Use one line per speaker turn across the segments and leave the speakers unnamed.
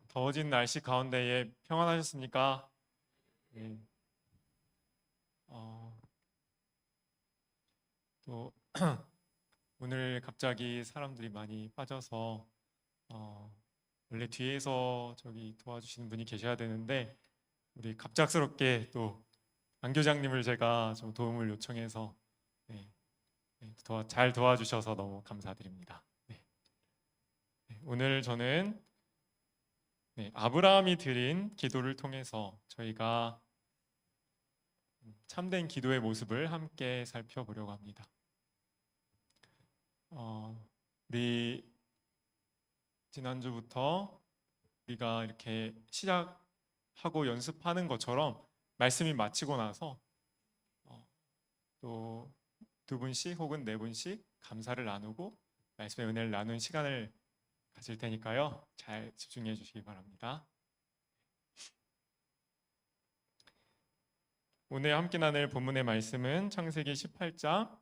더워진 날씨 가운데에 평안하셨습니까? 네. 어, 또 오늘 갑자기 사람들이 많이 빠져서 어, 원래 뒤에서 저기 도와주시는 분이 계셔야 되는데 우리 갑작스럽게 또 안교장님을 제가 좀 도움을 요청해서 네, 잘 도와주셔서 너무 감사드립니다. 네. 오늘 저는 아브라함이 드린 기도를 통해서 저희가 참된 기도의 모습을 함께 살펴보려고 합니다. 우리 지난주부터 우리가 이렇게 시작하고 연습하는 것처럼 말씀이 마치고 나서 또 두 분씩 혹은 네 분씩 감사를 나누고 말씀의 은혜를 나누는 시간을 가질 테니까요. 잘 집중해 주시기 바랍니다. 오늘 함께 나눌 본문의 말씀은 창세기 18장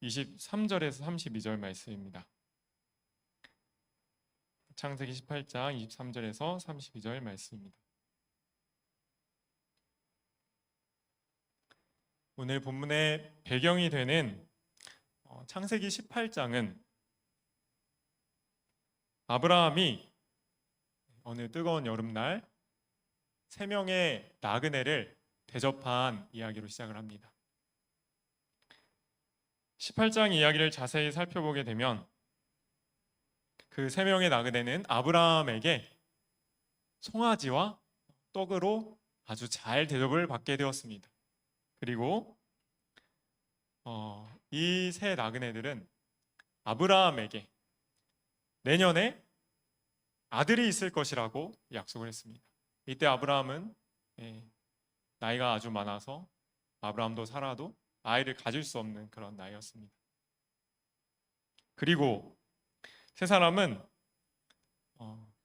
23절에서 32절 말씀입니다. 창세기 18장 23절에서 32절 말씀입니다. 오늘 본문의 배경이 되는 창세기 18장은 아브라함이 어느 뜨거운 여름날 3명의 나그네를 대접한 이야기로 시작을 합니다. 18장 이야기를 자세히 살펴보게 되면 그 3명의 나그네는 아브라함에게 송아지와 떡으로 아주 잘 대접을 받게 되었습니다. 그리고 이 세 나그네들은 아브라함에게 내년에 아들이 있을 것이라고 약속을 했습니다. 이때 아브라함은 나이가 아주 많아서 아브라함도 사라도 아이를 가질 수 없는 그런 나이였습니다. 그리고 세 사람은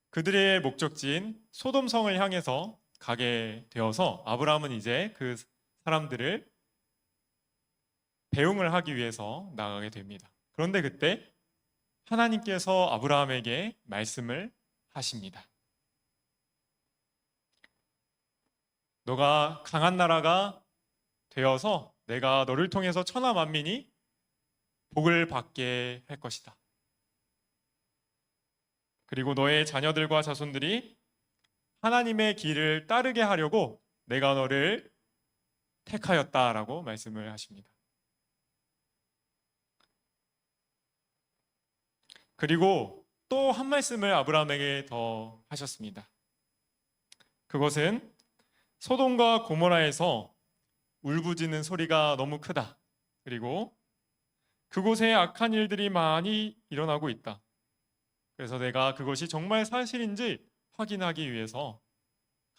그들의 목적지인 소돔성을 향해서 가게 되어서 아브라함은 이제 그 사람들을 배웅을 하기 위해서 나가게 됩니다. 그런데 그때 하나님께서 아브라함에게 말씀을 하십니다. 너가 강한 나라가 되어서 내가 너를 통해서 천하 만민이 복을 받게 할 것이다. 그리고 너의 자녀들과 자손들이 하나님의 길을 따르게 하려고 내가 너를 택하였다라고 말씀을 하십니다. 그리고 또 한 말씀을 아브라함에게 더 하셨습니다. 그것은 소돔과 고모라에서 울부짖는 소리가 너무 크다. 그리고 그곳에 악한 일들이 많이 일어나고 있다. 그래서 내가 그것이 정말 사실인지 확인하기 위해서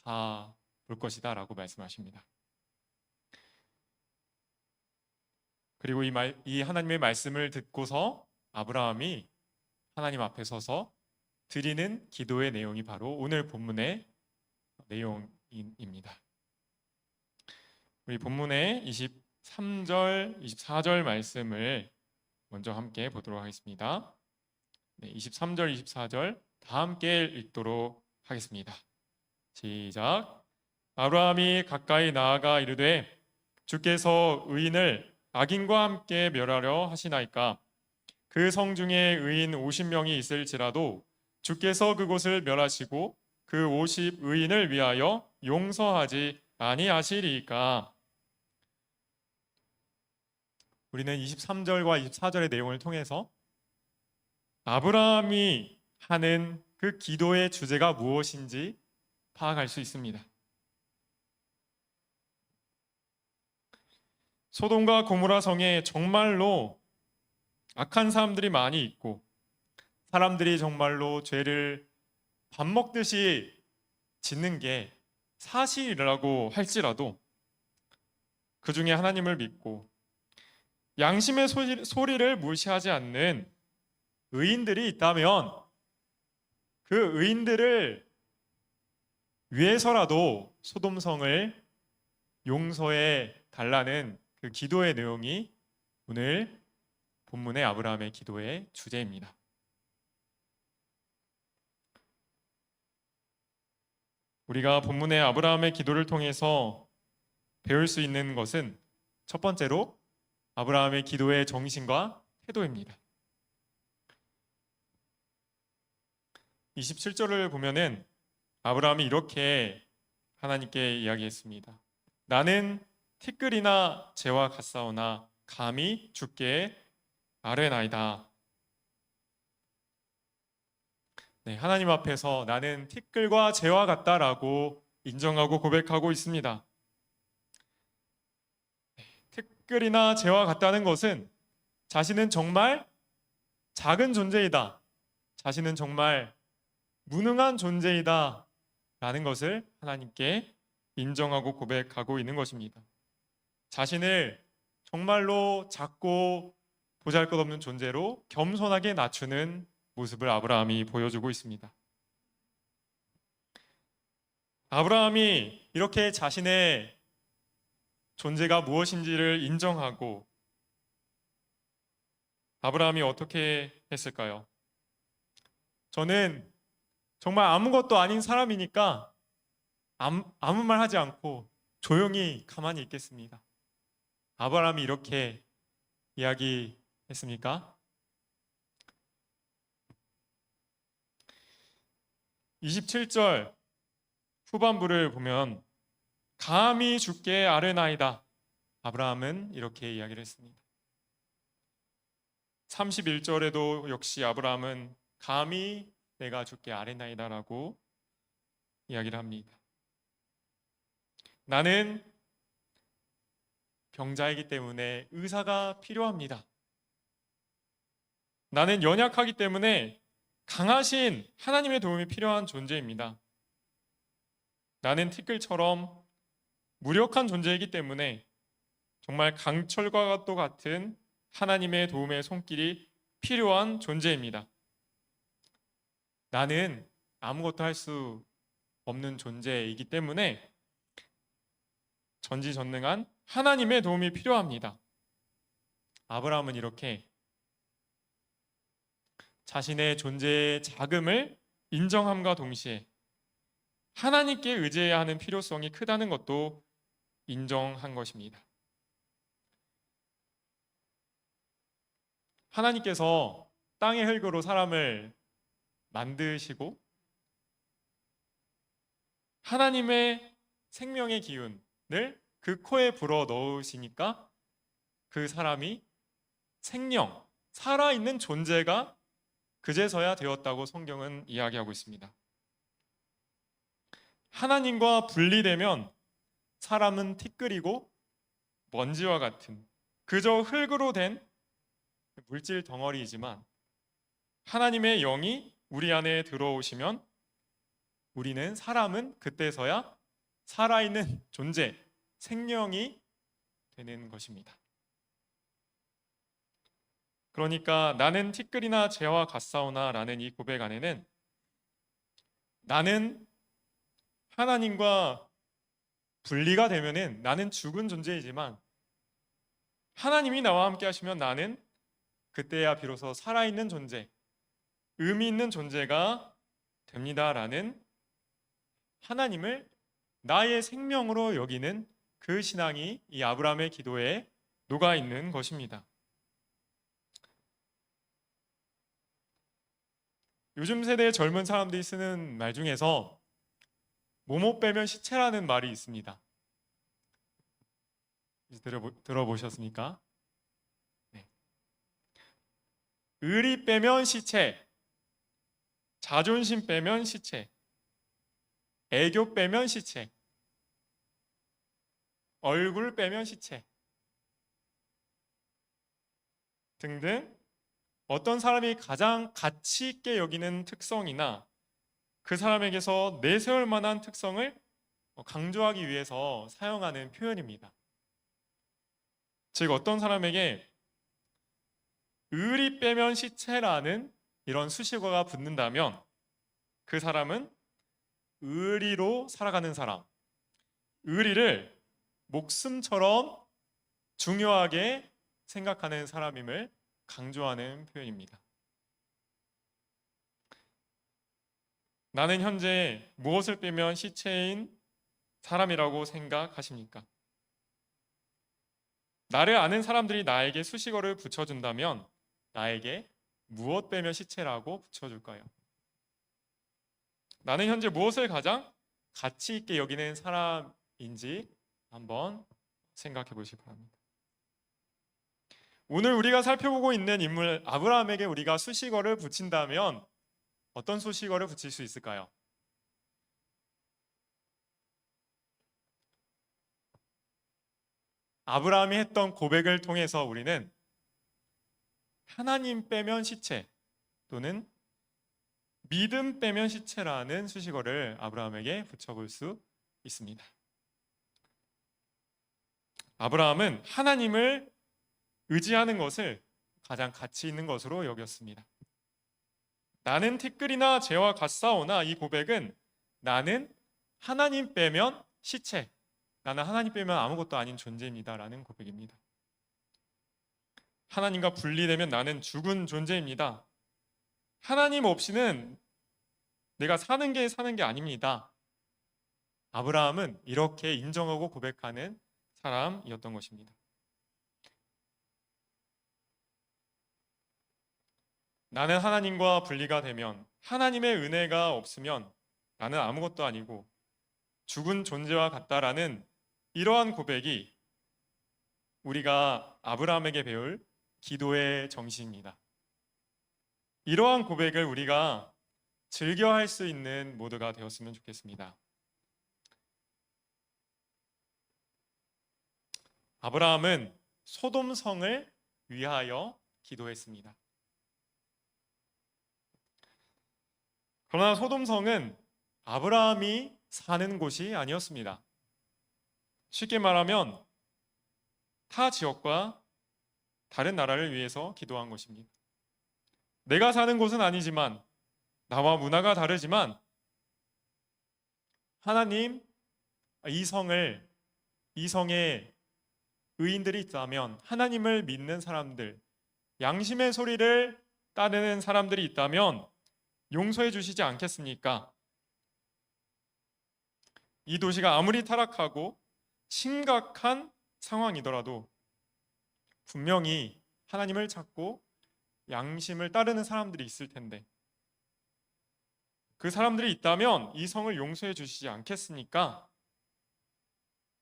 가 볼 것이다 라고 말씀하십니다. 그리고 이 하나님의 말씀을 듣고서 아브라함이 하나님 앞에 서서 드리는 기도의 내용이 바로 오늘 본문의 내용입니다. 우리 본문의 23절, 24절 말씀을 먼저 함께 보도록 하겠습니다. 23절, 24절 다 함께 읽도록 하겠습니다. 시작. 아브라함이 가까이 나아가 이르되 주께서 의인을 악인과 함께 멸하려 하시나이까? 그 성 중에 의인 50명이 있을지라도 주께서 그곳을 멸하시고 그 50 의인을 위하여 용서하지 아니하시리이까? 우리는 23절과 24절의 내용을 통해서 아브라함이 하는 그 기도의 주제가 무엇인지 파악할 수 있습니다. 소돔과 고모라 성에 정말로 악한 사람들이 많이 있고 사람들이 정말로 죄를 밥 먹듯이 짓는 게 사실이라고 할지라도 그 중에 하나님을 믿고 양심의 소리를 무시하지 않는 의인들이 있다면 그 의인들을 위해서라도 소돔성을 용서해 달라는 그 기도의 내용이 오늘 본문의 아브라함의 기도의 주제입니다. 우리가 본문의 아브라함의 기도를 통해서 배울 수 있는 것은 첫 번째로 아브라함의 기도의 정신과 태도입니다. 27절을 보면은 아브라함이 이렇게 하나님께 이야기했습니다. 나는 티끌이나 재와 같사오나 감히 주께 아뢰나이다. 네, 하나님 앞에서 나는 티끌과 재와 같다라고 인정하고 고백하고 있습니다. 티끌이나 재와 같다는 것은 자신은 정말 작은 존재이다. 자신은 정말 무능한 존재이다. 라는 것을 하나님께 인정하고 고백하고 있는 것입니다. 자신을 정말로 작고 보잘것없는 존재로 겸손하게 낮추는 모습을 아브라함이 보여주고 있습니다. 아브라함이 이렇게 자신의 존재가 무엇인지를 인정하고 아브라함이 어떻게 했을까요? 저는 정말 아무것도 아닌 사람이니까 아무 말 하지 않고 조용히 가만히 있겠습니다. 아브라함이 이렇게 이야기했습니까? 27절 후반부를 보면 감히 주께 아뢰나이다. 아브라함은 이렇게 이야기를 했습니다. 31절에도 역시 아브라함은 감히 내가 주께 아뢰나이다라고 이야기를 합니다. 나는 병자이기 때문에 의사가 필요합니다. 나는 연약하기 때문에 강하신 하나님의 도움이 필요한 존재입니다. 나는 티끌처럼 무력한 존재이기 때문에 정말 강철과 같은 하나님의 도움의 손길이 필요한 존재입니다. 나는 아무것도 할 수 없는 존재이기 때문에 전지전능한 하나님의 도움이 필요합니다. 아브라함은 이렇게 자신의 존재의 작음을 인정함과 동시에 하나님께 의지해야 하는 필요성이 크다는 것도 인정한 것입니다. 하나님께서 땅의 흙으로 사람을 만드시고 하나님의 생명의 기운을 그 코에 불어 넣으시니까 그 사람이 생명, 살아있는 존재가 그제서야 되었다고 성경은 이야기하고 있습니다. 하나님과 분리되면 사람은 티끌이고 먼지와 같은 그저 흙으로 된 물질 덩어리이지만 하나님의 영이 우리 안에 들어오시면 우리는 사람은 그때서야 살아있는 존재, 생명이 되는 것입니다. 그러니까 나는 티끌이나 재와 같사오나 라는 이 고백 안에는 나는 하나님과 분리가 되면은 나는 죽은 존재이지만 하나님이 나와 함께 하시면 나는 그때야 비로소 살아있는 존재, 의미 있는 존재가 됩니다라는 하나님을 나의 생명으로 여기는 그 신앙이 이 아브라함의 기도에 녹아 있는 것입니다. 요즘 세대의 젊은 사람들이 쓰는 말 중에서 모모 빼면 시체라는 말이 있습니다. 들어보셨습니까? 네. 의리 빼면 시체, 자존심 빼면 시체, 애교 빼면 시체, 얼굴 빼면 시체 등등 어떤 사람이 가장 가치 있게 여기는 특성이나 그 사람에게서 내세울 만한 특성을 강조하기 위해서 사용하는 표현입니다. 즉 어떤 사람에게 의리 빼면 시체라는 이런 수식어가 붙는다면 그 사람은 의리로 살아가는 사람, 의리를 목숨처럼 중요하게 생각하는 사람임을 강조하는 표현입니다. 나는 현재 무엇을 빼면 시체인 사람이라고 생각하십니까? 나를 아는 사람들이 나에게 수식어를 붙여준다면 나에게 무엇 빼면 시체라고 붙여줄까요? 나는 현재 무엇을 가장 가치 있게 여기는 사람인지 한번 생각해 보시기 바랍니다. 오늘 우리가 살펴보고 있는 인물 아브라함에게 우리가 수식어를 붙인다면 어떤 수식어를 붙일 수 있을까요? 아브라함이 했던 고백을 통해서 우리는 하나님 빼면 시체 또는 믿음 빼면 시체라는 수식어를 아브라함에게 붙여볼 수 있습니다. 아브라함은 하나님을 의지하는 것을 가장 가치 있는 것으로 여겼습니다. 나는 티끌이나 재와 같사오나 이 고백은 나는 하나님 빼면 시체, 나는 하나님 빼면 아무것도 아닌 존재입니다 라는 고백입니다. 하나님과 분리되면 나는 죽은 존재입니다. 하나님 없이는 내가 사는 게 아닙니다. 아브라함은 이렇게 인정하고 고백하는 사람이었던 것입니다. 나는 하나님과 분리가 되면, 하나님의 은혜가 없으면 나는 아무것도 아니고 죽은 존재와 같다라는 이러한 고백이 우리가 아브라함에게 배울 기도의 정신입니다. 이러한 고백을 우리가 즐겨 할 수 있는 모두가 되었으면 좋겠습니다. 아브라함은 소돔성을 위하여 기도했습니다. 그러나 소돔성은 아브라함이 사는 곳이 아니었습니다. 쉽게 말하면 타 지역과 다른 나라를 위해서 기도한 것입니다. 내가 사는 곳은 아니지만, 나와 문화가 다르지만 하나님, 이 성에 의인들이 있다면, 하나님을 믿는 사람들, 양심의 소리를 따르는 사람들이 있다면 용서해 주시지 않겠습니까? 이 도시가 아무리 타락하고 심각한 상황이더라도 분명히 하나님을 찾고 양심을 따르는 사람들이 있을 텐데, 그 사람들이 있다면 이 성을 용서해 주시지 않겠습니까?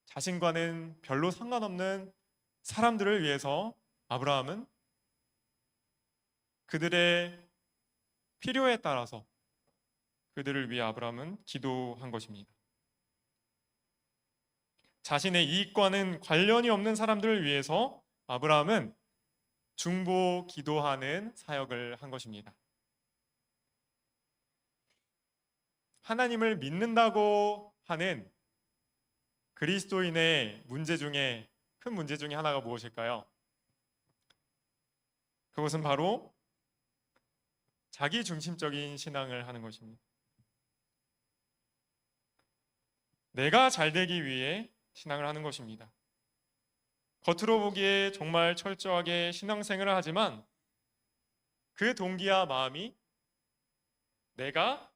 자신과는 별로 상관없는 사람들을 위해서 아브라함은 그들의 필요에 따라서 그들을 위해 아브라함은 기도한 것입니다. 자신의 이익과는 관련이 없는 사람들을 위해서 아브라함은 중보 기도하는 사역을 한 것입니다. 하나님을 믿는다고 하는 그리스도인의 문제 중에 큰 문제 중에 하나가 무엇일까요? 그것은 바로 자기 중심적인 신앙을 하는 것입니다. 내가 잘 되기 위해 신앙을 하는 것입니다. 겉으로 보기에 정말 철저하게 신앙생활을 하지만 그 동기와 마음이 내가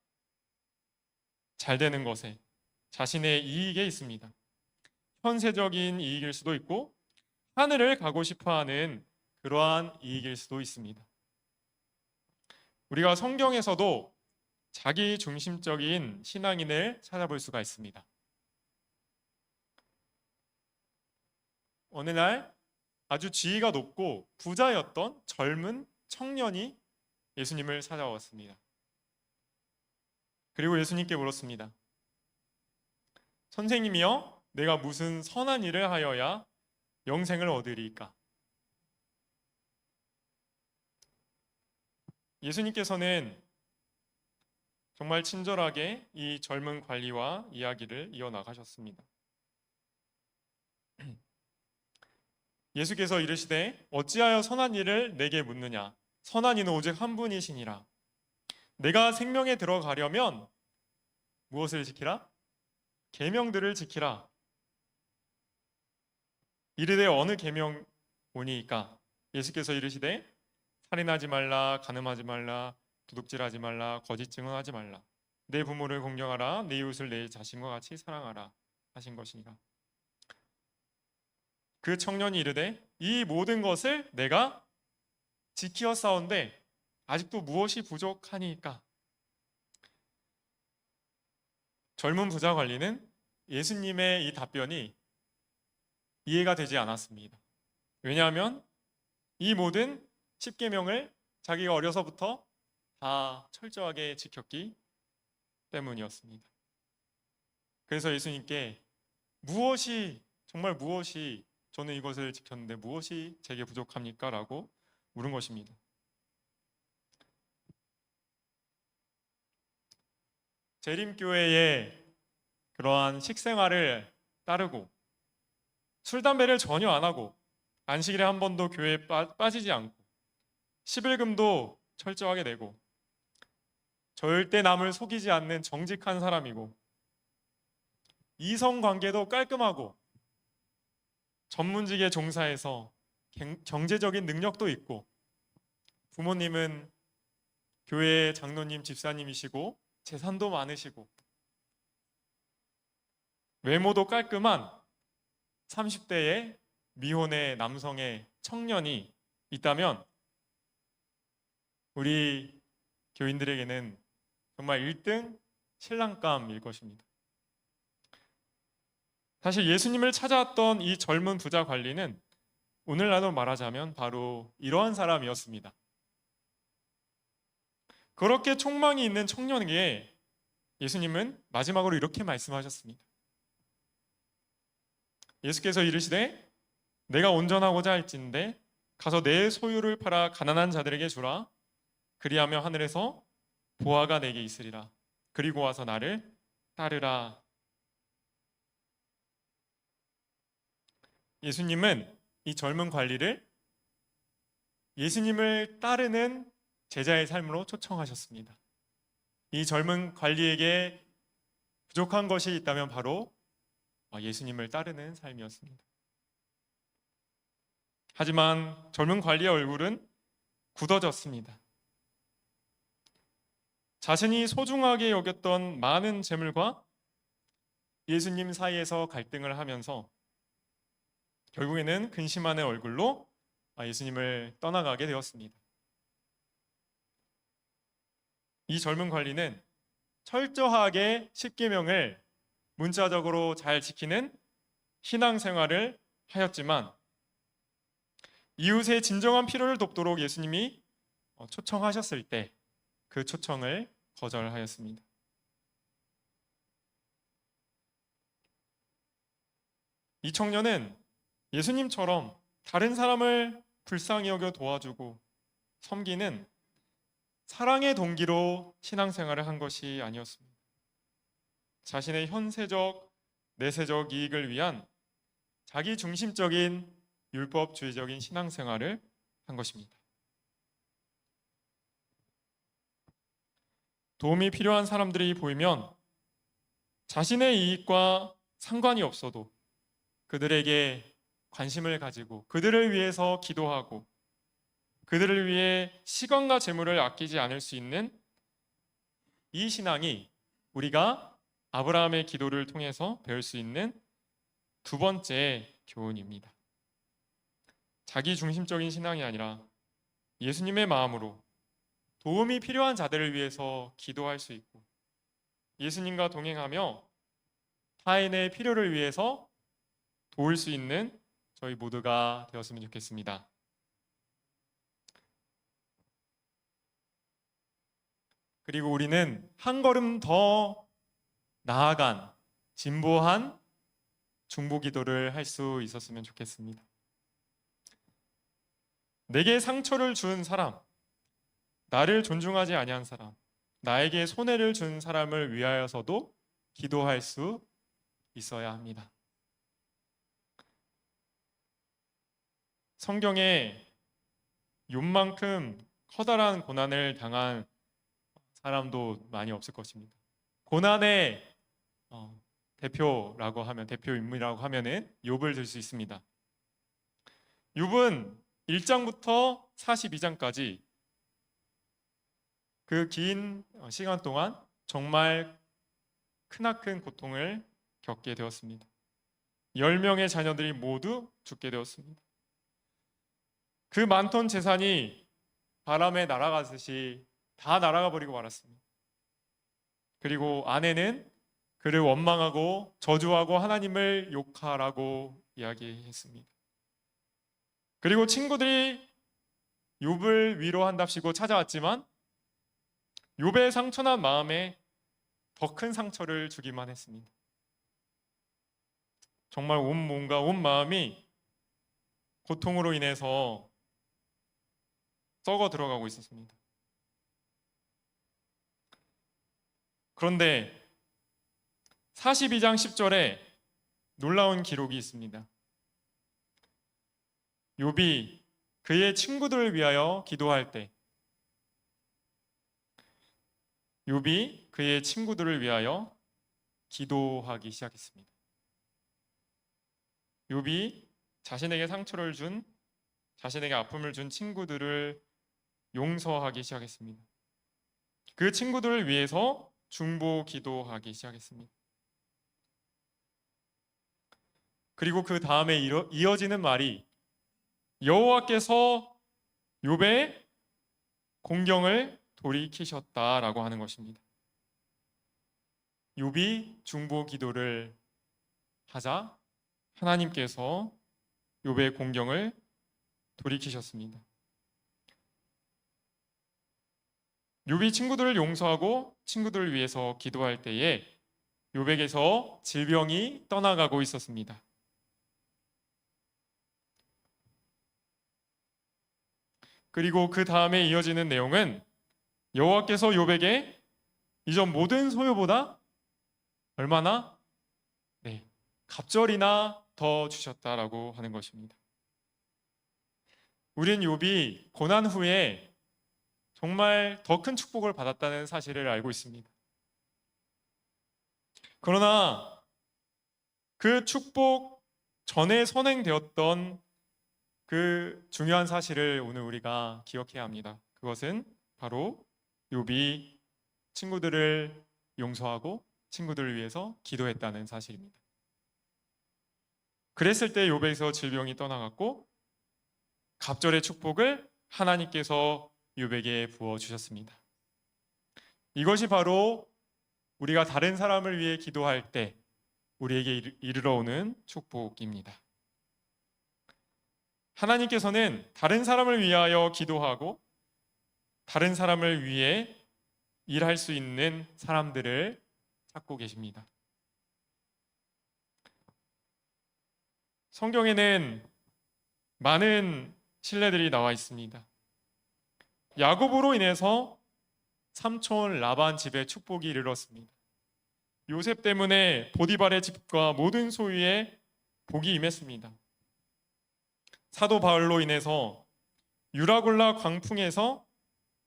잘 되는 것에, 자신의 이익에 있습니다. 현세적인 이익일 수도 있고 하늘을 가고 싶어하는 그러한 이익일 수도 있습니다. 우리가 성경에서도 자기 중심적인 신앙인을 찾아볼 수가 있습니다. 어느 날 아주 지위가 높고 부자였던 젊은 청년이 예수님을 찾아왔습니다. 그리고 예수님께 물었습니다. 선생님이여, 내가 무슨 선한 일을 하여야 영생을 얻으리까? 예수님께서는 정말 친절하게 이 젊은 관리와 이야기를 이어나가셨습니다. 예수께서 이르시되 어찌하여 선한 일을 내게 묻느냐? 선한 이는 오직 한 분이시니라. 내가 생명에 들어가려면 무엇을 지키라? 계명들을 지키라. 이르되 어느 계명오니이까? 예수께서 이르시되 살인하지 말라, 간음하지 말라, 도둑질하지 말라, 거짓 증언하지 말라. 내 부모를 공경하라, 내 이웃을 내 자신과 같이 사랑하라 하신 것이니라. 그 청년이 이르되 이 모든 것을 내가 지키었사온데 아직도 무엇이 부족하니까? 젊은 부자 관리는 예수님의 이 답변이 이해가 되지 않았습니다. 왜냐하면 이 모든 십계명을 자기가 어려서부터 다 철저하게 지켰기 때문이었습니다. 그래서 예수님께 정말 무엇이 저는 이것을 지켰는데 무엇이 제게 부족합니까? 라고 물은 것입니다. 재림교회의 그러한 식생활을 따르고 술, 담배를 전혀 안 하고 안식일에 한 번도 교회에 빠지지 않고 11금도 철저하게 내고 절대 남을 속이지 않는 정직한 사람이고 이성관계도 깔끔하고 전문직에 종사해서 경제적인 능력도 있고 부모님은 교회 장로님, 집사님이시고 재산도 많으시고 외모도 깔끔한 30대의 미혼의 남성의 청년이 있다면 우리 교인들에게는 정말 1등 신랑감일 것입니다. 사실 예수님을 찾아왔던 이 젊은 부자 관리는 오늘날로 말하자면 바로 이러한 사람이었습니다. 그렇게 촉망이 있는 청년에게 예수님은 마지막으로 이렇게 말씀하셨습니다. 예수께서 이르시되 내가 온전하고자 할진대 가서 내 소유를 팔아 가난한 자들에게 주라. 그리하며 하늘에서 보화가 내게 있으리라. 그리고 와서 나를 따르라. 예수님은 이 젊은 관리를 예수님을 따르는 제자의 삶으로 초청하셨습니다. 이 젊은 관리에게 부족한 것이 있다면 바로 예수님을 따르는 삶이었습니다. 하지만 젊은 관리의 얼굴은 굳어졌습니다. 자신이 소중하게 여겼던 많은 재물과 예수님 사이에서 갈등을 하면서 결국에는 근심하는 얼굴로 예수님을 떠나가게 되었습니다. 이 젊은 관리는 철저하게 십계명을 문자적으로 잘 지키는 신앙생활을 하였지만 이웃의 진정한 필요를 돕도록 예수님이 초청하셨을 때 그 초청을 거절하였습니다. 이 청년은 예수님처럼 다른 사람을 불쌍히 여겨 도와주고 섬기는 사랑의 동기로 신앙생활을 한 것이 아니었습니다. 자신의 현세적, 내세적 이익을 위한 자기 중심적인 율법주의적인 신앙생활을 한 것입니다. 도움이 필요한 사람들이 보이면 자신의 이익과 상관이 없어도 그들에게 관심을 가지고 그들을 위해서 기도하고 그들을 위해 시간과 재물을 아끼지 않을 수 있는 이 신앙이 우리가 아브라함의 기도를 통해서 배울 수 있는 두 번째 교훈입니다. 자기 중심적인 신앙이 아니라 예수님의 마음으로 도움이 필요한 자들을 위해서 기도할 수 있고 예수님과 동행하며 타인의 필요를 위해서 도울 수 있는 저희 모두가 되었으면 좋겠습니다. 그리고 우리는 한 걸음 더 나아간 진보한 중보기도를 할 수 있었으면 좋겠습니다. 내게 상처를 준 사람, 나를 존중하지 아니한 사람, 나에게 손해를 준 사람을 위하여서도 기도할 수 있어야 합니다. 성경에 욥만큼 커다란 고난을 당한 사람도 많이 없을 것입니다. 고난의 대표 인물이라고 하면은 욥을 들 수 있습니다. 욥은 1장부터 42장까지 그 긴 시간 동안 정말 크나큰 고통을 겪게 되었습니다. 10명의 자녀들이 모두 죽게 되었습니다. 그 많던 재산이 바람에 날아가듯이 다 날아가 버리고 말았습니다. 그리고 아내는 그를 원망하고 저주하고 하나님을 욕하라고 이야기했습니다. 그리고 친구들이 욥을 위로한답시고 찾아왔지만 욥의 상처난 마음에 더 큰 상처를 주기만 했습니다. 정말 온 몸과 온 마음이 고통으로 인해서 썩어 들어가고 있었습니다. 그런데 42장 10절에 놀라운 기록이 있습니다. 욥이 그의 친구들을 위하여 기도할 때, 욥이 그의 친구들을 위하여 기도하기 시작했습니다. 욥이 자신에게 상처를 준, 자신에게 아픔을 준 친구들을 용서하기 시작했습니다. 그 친구들을 위해서 중보 기도하기 시작했습니다. 그리고 그 다음에 이어지는 말이 여호와께서 욥의 공경을 돌이키셨다라고 하는 것입니다. 욥이 중보 기도를 하자 하나님께서 욥의 공경을 돌이키셨습니다. 욥이 친구들을 용서하고 친구들을 위해서 기도할 때에 욥에게서 질병이 떠나가고 있었습니다. 그리고 그 다음에 이어지는 내용은 여호와께서 욥에게 이전 모든 소유보다 얼마나 갑절이나 더 주셨다라고 하는 것입니다. 우린 욥이 고난 후에 정말 더 큰 축복을 받았다는 사실을 알고 있습니다. 그러나 그 축복 전에 선행되었던 그 중요한 사실을 오늘 우리가 기억해야 합니다. 그것은 바로 욥이 친구들을 용서하고 친구들을 위해서 기도했다는 사실입니다. 그랬을 때 욥에게서 질병이 떠나갔고 갑절의 축복을 하나님께서 욥에게 부어 주셨습니다. 이것이 바로 우리가 다른 사람을 위해 기도할 때 우리에게 이르러 오는 축복입니다. 하나님께서는 다른 사람을 위하여 기도하고 다른 사람을 위해 일할 수 있는 사람들을 찾고 계십니다. 성경에는 많은 신뢰들이 나와 있습니다. 야곱으로 인해서 삼촌 라반 집에 축복이 이르렀습니다. 요셉 때문에 보디발의 집과 모든 소유에 복이 임했습니다. 사도 바울로 인해서 유라굴라 광풍에서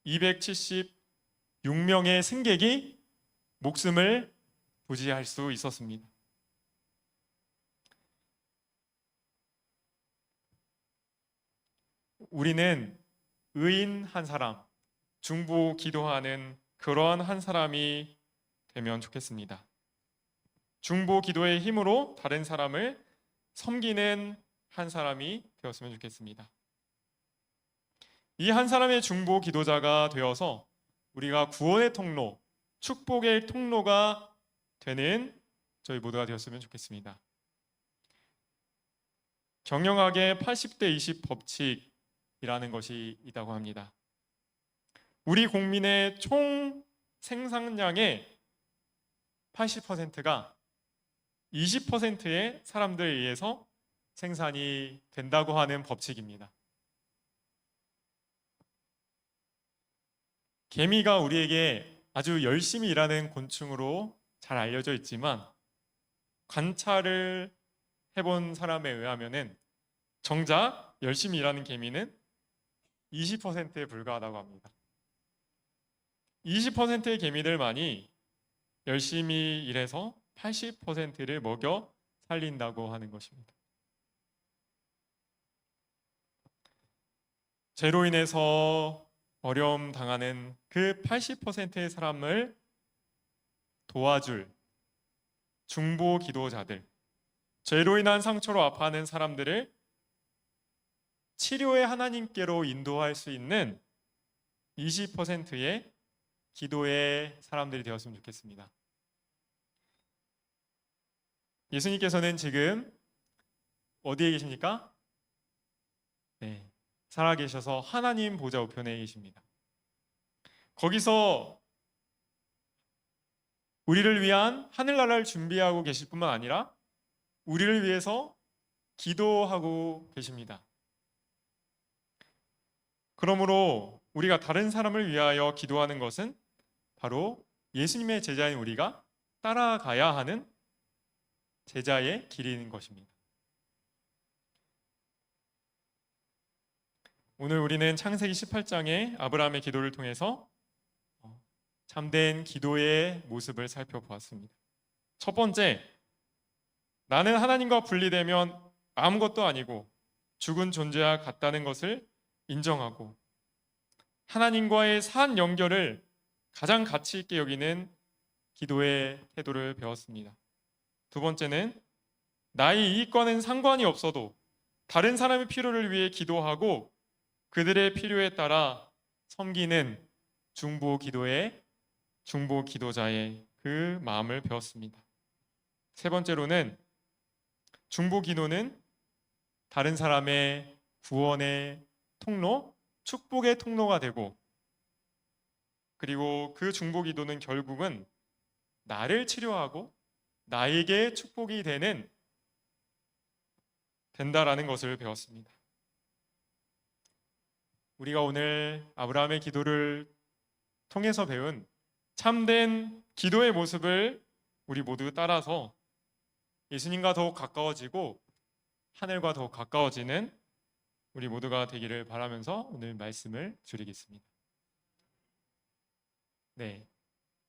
276명의 승객이 목숨을 부지할 수 있었습니다. 우리는 의인 한 사람, 중보 기도하는 그러한 한 사람이 되면 좋겠습니다. 중보 기도의 힘으로 다른 사람을 섬기는 한 사람이 되었으면 좋겠습니다. 이 한 사람의 중보 기도자가 되어서 우리가 구원의 통로, 축복의 통로가 되는 저희 모두가 되었으면 좋겠습니다. 경영학의 80대 20 법칙이라는 것이 있다고 합니다. 우리 국민의 총 생산량의 80%가 20%의 사람들에 의해서 생산이 된다고 하는 법칙입니다. 개미가 우리에게 아주 열심히 일하는 곤충으로 잘 알려져 있지만 관찰을 해본 사람에 의하면 정작 열심히 일하는 개미는 20%에 불과하다고 합니다. 20%의 개미들만이 열심히 일해서 80%를 먹여 살린다고 하는 것입니다. 죄로 인해서 어려움 당하는 그 80%의 사람을 도와줄 중보 기도자들, 죄로 인한 상처로 아파하는 사람들을 치료의 하나님께로 인도할 수 있는 20%의 기도의 사람들이 되었으면 좋겠습니다. 예수님께서는 지금 어디에 계십니까? 네, 살아계셔서 하나님 보좌 우편에 계십니다. 거기서 우리를 위한 하늘나라를 준비하고 계실 뿐만 아니라 우리를 위해서 기도하고 계십니다. 그러므로 우리가 다른 사람을 위하여 기도하는 것은 바로 예수님의 제자인 우리가 따라가야 하는 제자의 길인 것입니다. 오늘 우리는 창세기 18장의 아브라함의 기도를 통해서 참된 기도의 모습을 살펴보았습니다. 첫 번째, 나는 하나님과 분리되면 아무것도 아니고 죽은 존재와 같다는 것을 인정하고 하나님과의 산 연결을 가장 가치 있게 여기는 기도의 태도를 배웠습니다. 두 번째는 나의 이익과는 상관이 없어도 다른 사람의 필요를 위해 기도하고 그들의 필요에 따라 섬기는 중보 기도자의 그 마음을 배웠습니다. 세 번째로는 중보 기도는 다른 사람의 구원의 통로, 축복의 통로가 되고, 그리고 그 중보 기도는 결국은 나를 치료하고 나에게 축복이 된다라는 것을 배웠습니다. 우리가 오늘 아브라함의 기도를 통해서 배운 참된 기도의 모습을 우리 모두 따라서 예수님과 더욱 가까워지고 하늘과 더욱 가까워지는 우리 모두가 되기를 바라면서 오늘 말씀을 줄이겠습니다. 네,